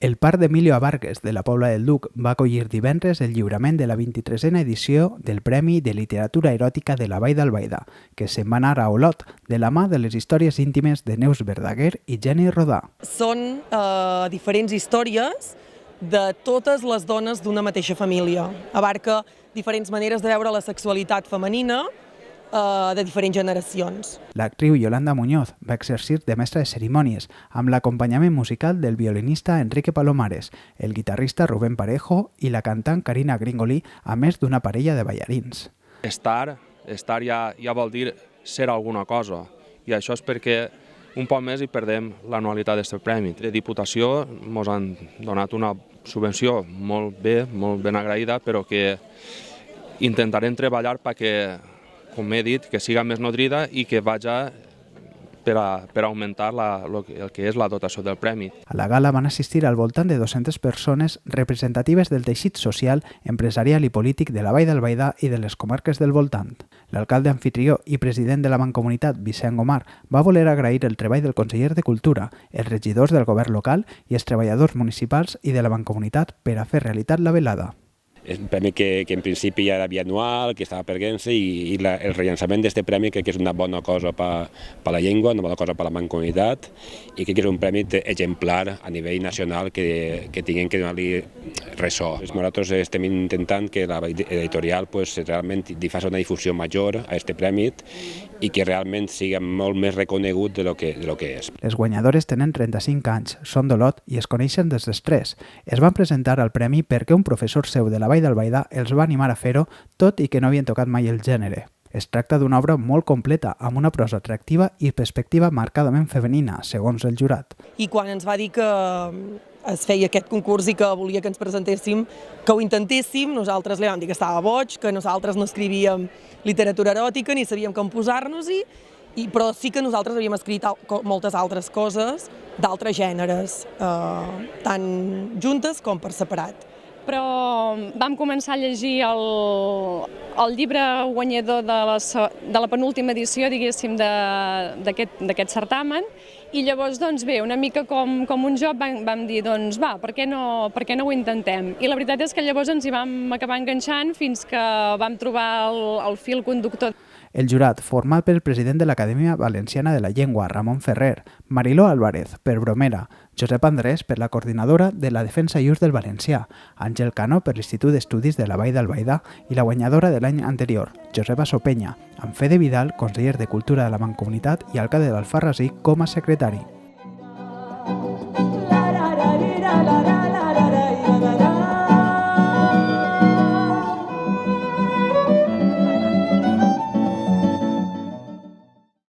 El Parc d'Emilio Abarques de la Pobla del Duc va acollir divendres el lliurament de la 23a edició del Premi de Literatura Eròtica de la Vall d'Albaida, que se'n va anar a Olot, de la mà de les històries íntimes de Neus Verdaguer i Jenny Rodà. Són diferents històries de totes les dones d'una mateixa família. Abarca diferents maneres de veure la sexualitat femenina de diferents generacions. L'actriu Yolanda Muñoz va exercir de mestra de cerimònies amb l'acompanyament musical del violinista Enrique Palomares, el guitarrista Rubén Parejo i la cantant Carina Gringolí, a més d'una parella de ballarins. Estar ja vol dir ser alguna cosa, i això és perquè un poc més hi perdem l'anualitat d'aquest premi. De Diputació ens han donat una subvenció molt ben agraïda, però que intentarem treballar perquè, com he dit, que siga més nodrida i que vagi per augmentar el que és la dotació del premi. A la gala van assistir al voltant de 200 persones representatives del teixit social, empresarial i polític de la Vall d'Albaida i de les comarques del voltant. L'alcalde anfitrió i president de la Mancomunitat, Vicent Gomar, va voler agrair el treball del conseller de Cultura, els regidors del govern local i els treballadors municipals i de la Mancomunitat per a fer realitat la velada. És un premi que en principi ja era bianual, que estava perdent-se, i el rellançament d'aquest premi crec que és una bona cosa per la llengua, una bona cosa per la mancomunitat, i crec que és un premi exemplar a nivell nacional que tinguem que donar-li ressò. Nosaltres estem intentant que l'editorial realment faci una difusió major a aquest premi i que realment sigui molt més reconegut de lo que és. Les guanyadores tenen 35 anys, són d'Olot i es coneixen des dels 3. Es van presentar al premi perquè un professor seu de la Vall d'Albaida els va animar a fer-ho, tot i que no havien tocat mai el gènere. Es tracta d'una obra molt completa, amb una prosa atractiva i perspectiva marcadament femenina, segons el jurat. I quan ens va dir que es feia aquest concurs i que volia que ens presentéssim, que ho intentéssim, nosaltres li vam dir que estava boig, que nosaltres no escrivíem literatura eròtica ni sabíem com posar-nos-hi, però sí que nosaltres havíem escrit moltes altres coses d'altres gèneres, tant juntes com per separat. Però vam començar a llegir el llibre guanyador de la penúltima edició, diguéssim, d'aquest certamen, i llavors, doncs bé, una mica com un joc vam dir, doncs va, per què no ho intentem? I la veritat és que llavors ens hi vam acabar enganxant fins que vam trobar el fil conductor. El jurat, format pel president de l'Acadèmia Valenciana de la Llengua, Ramon Ferrer, Mariló Álvarez, per Bromera, Josep Andrés, per la coordinadora de la Defensa i Ús del Valencià, Àngel Cano, per l'Institut d'Estudis de la Vall d'Albaida, i la guanyadora de l'any anterior, Josepa Sopenya, amb Fede Vidal, conseller de Cultura de la Mancomunitat i alcalde d'Alfarrasí com a secretari.